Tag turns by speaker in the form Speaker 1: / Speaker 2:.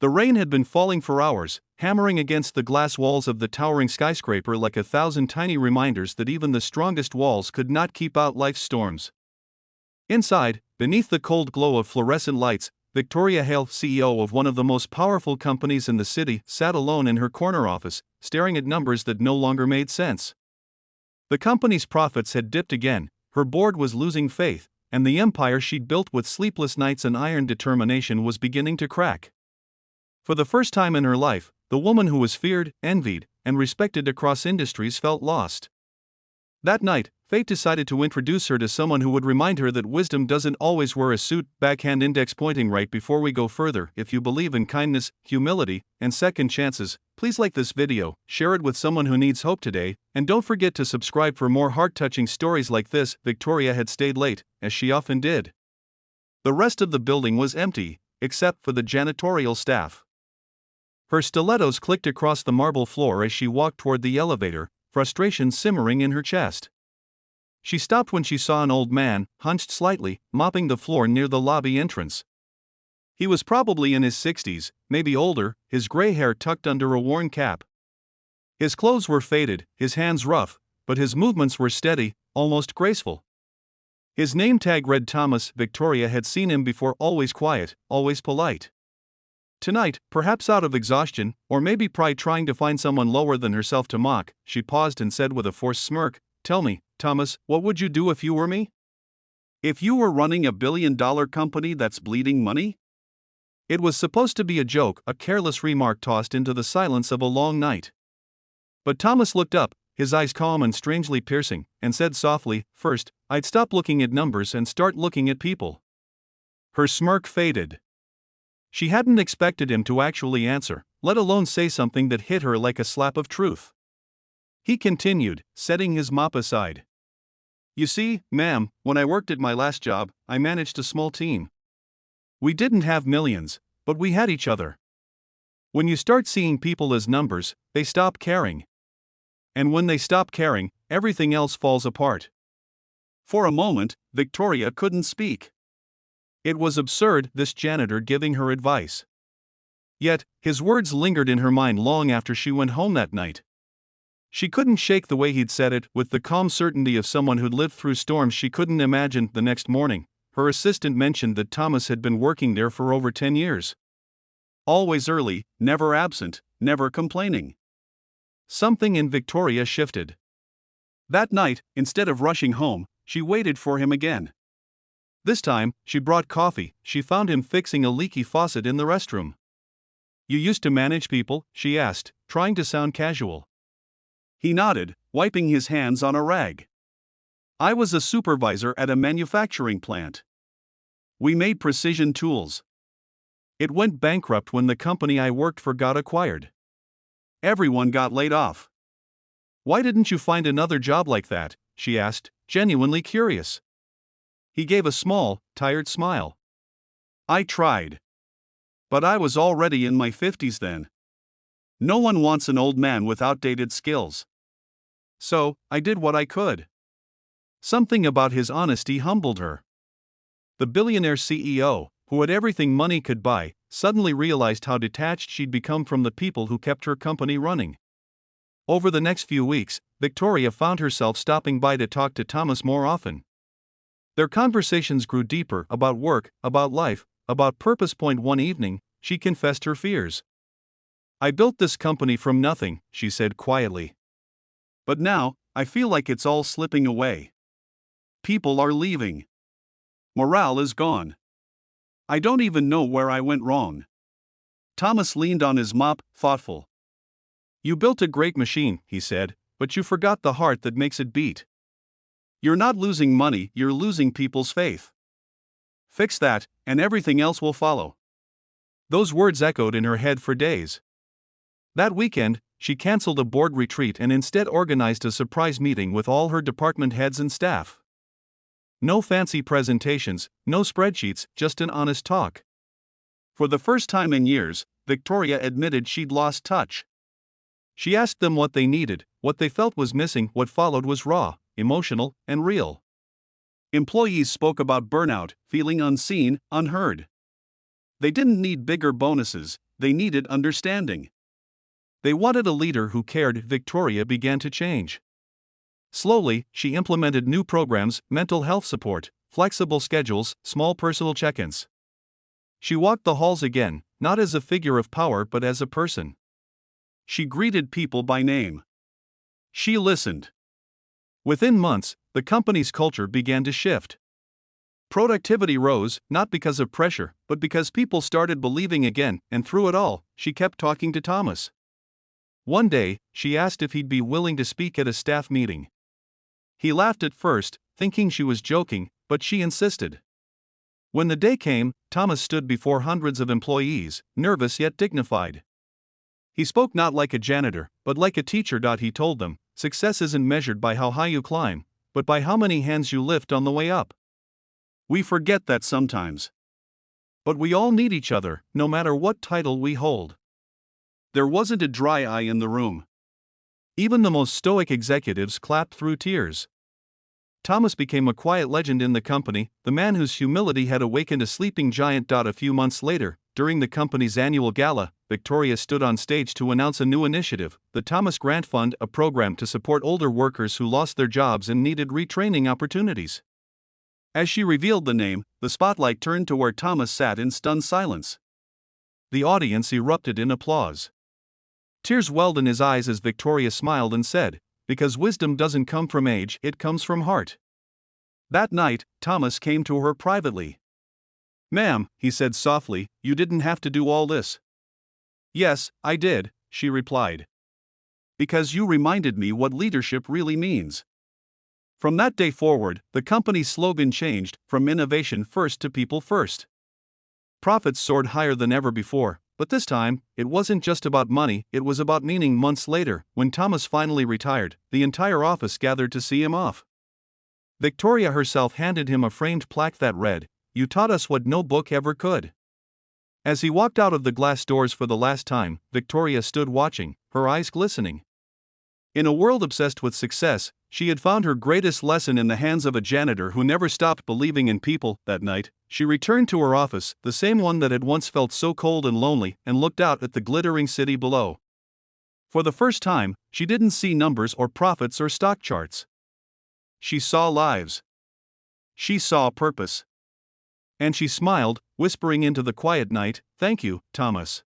Speaker 1: The rain had been falling for hours, hammering against the glass walls of the towering skyscraper like 1,000 tiny reminders that even the strongest walls could not keep out life's storms. Inside, beneath the cold glow of fluorescent lights, Victoria Hale, CEO of one of the most powerful companies in the city, sat alone in her corner office, staring at numbers that no longer made sense. The company's profits had dipped again, her board was losing faith, and the empire she'd built with sleepless nights and iron determination was beginning to crack. For the first time in her life, the woman who was feared, envied, and respected across industries felt lost. That night, fate decided to introduce her to someone who would remind her that wisdom doesn't always wear a suit. Backhand index pointing. Right before we go further, if you believe in kindness, humility, and second chances, please like this video, share it with someone who needs hope today, and don't forget to subscribe for more heart-touching stories like this. Victoria had stayed late, as she often did. The rest of the building was empty, except for the janitorial staff. Her stilettos clicked across the marble floor as she walked toward the elevator, frustration simmering in her chest. She stopped when she saw an old man, hunched slightly, mopping the floor near the lobby entrance. He was probably in his 60s, maybe older, his gray hair tucked under a worn cap. His clothes were faded, his hands rough, but his movements were steady, almost graceful. His name tag read Thomas. Victoria had seen him before, always quiet, always polite. Tonight, perhaps out of exhaustion, or maybe pride trying to find someone lower than herself to mock, she paused and said with a forced smirk, "Tell me, Thomas, what would you do if you were me? If you were running a billion-dollar company that's bleeding money?" It was supposed to be a joke, a careless remark tossed into the silence of a long night. But Thomas looked up, his eyes calm and strangely piercing, and said softly, "First, I'd stop looking at numbers and start looking at people." Her smirk faded. She hadn't expected him to actually answer, let alone say something that hit her like a slap of truth. He continued, setting his mop aside. "You see, ma'am, when I worked at my last job, I managed a small team. We didn't have millions, but we had each other. When you start seeing people as numbers, they stop caring. And when they stop caring, everything else falls apart." For a moment, Victoria couldn't speak. It was absurd, this janitor giving her advice. Yet, his words lingered in her mind long after she went home that night. She couldn't shake the way he'd said it, with the calm certainty of someone who'd lived through storms she couldn't imagine. The next morning, her assistant mentioned that Thomas had been working there for over 10 years. Always early, never absent, never complaining. Something in Victoria shifted. That night, instead of rushing home, she waited for him again. This time, she brought coffee. She found him fixing a leaky faucet in the restroom. "You used to manage people?" she asked, trying to sound casual. He nodded, wiping his hands on a rag. "I was a supervisor at a manufacturing plant. We made precision tools. It went bankrupt when the company I worked for got acquired. Everyone got laid off." "Why didn't you find another job like that?" she asked, genuinely curious. He gave a small, tired smile. "I tried. But I was already in my 50s then. No one wants an old man with outdated skills. So, I did what I could." Something about his honesty humbled her. The billionaire CEO, who had everything money could buy, suddenly realized how detached she'd become from the people who kept her company running. Over the next few weeks, Victoria found herself stopping by to talk to Thomas more often. Their conversations grew deeper, about work, about life, about purpose. One evening, she confessed her fears. "I built this company from nothing," she said quietly. "But now, I feel like it's all slipping away. People are leaving. Morale is gone. I don't even know where I went wrong." Thomas leaned on his mop, thoughtful. "You built a great machine," he said, "but you forgot the heart that makes it beat. You're not losing money, you're losing people's faith. Fix that, and everything else will follow." Those words echoed in her head for days. That weekend, she canceled a board retreat and instead organized a surprise meeting with all her department heads and staff. No fancy presentations, no spreadsheets, just an honest talk. For the first time in years, Victoria admitted she'd lost touch. She asked them what they needed, what they felt was missing. What followed was raw, emotional, and real. Employees spoke about burnout, feeling unseen, unheard. They didn't need bigger bonuses, they needed understanding. They wanted a leader who cared. Victoria began to change. Slowly, she implemented new programs, mental health support, flexible schedules, small personal check-ins. She walked the halls again, not as a figure of power but as a person. She greeted people by name. She listened. Within months, the company's culture began to shift. Productivity rose, not because of pressure, but because people started believing again, and through it all, she kept talking to Thomas. One day, she asked if he'd be willing to speak at a staff meeting. He laughed at first, thinking she was joking, but she insisted. When the day came, Thomas stood before hundreds of employees, nervous yet dignified. He spoke not like a janitor, but like a teacher. He told them, success isn't measured by how high you climb, but by how many hands you lift on the way up. We forget that sometimes. But we all need each other, no matter what title we hold. There wasn't a dry eye in the room. Even the most stoic executives clapped through tears. Thomas became a quiet legend in the company, the man whose humility had awakened a sleeping giant. A few months later, during the company's annual gala, Victoria stood on stage to announce a new initiative, the Thomas Grant Fund, a program to support older workers who lost their jobs and needed retraining opportunities. As she revealed the name, the spotlight turned to where Thomas sat in stunned silence. The audience erupted in applause. Tears welled in his eyes as Victoria smiled and said, "Because wisdom doesn't come from age, it comes from heart." That night, Thomas came to her privately. "Ma'am," he said softly, "you didn't have to do all this." "Yes, I did," she replied. "Because you reminded me what leadership really means." From that day forward, the company's slogan changed, from innovation first to people first. Profits soared higher than ever before, but this time, it wasn't just about money, it was about meaning. Months later, when Thomas finally retired, the entire office gathered to see him off. Victoria herself handed him a framed plaque that read, "You taught us what no book ever could." As he walked out of the glass doors for the last time, Victoria stood watching, her eyes glistening. In a world obsessed with success, she had found her greatest lesson in the hands of a janitor who never stopped believing in people. That night, she returned to her office, the same one that had once felt so cold and lonely, and looked out at the glittering city below. For the first time, she didn't see numbers or profits or stock charts. She saw lives. She saw purpose. And she smiled, whispering into the quiet night, "Thank you, Thomas."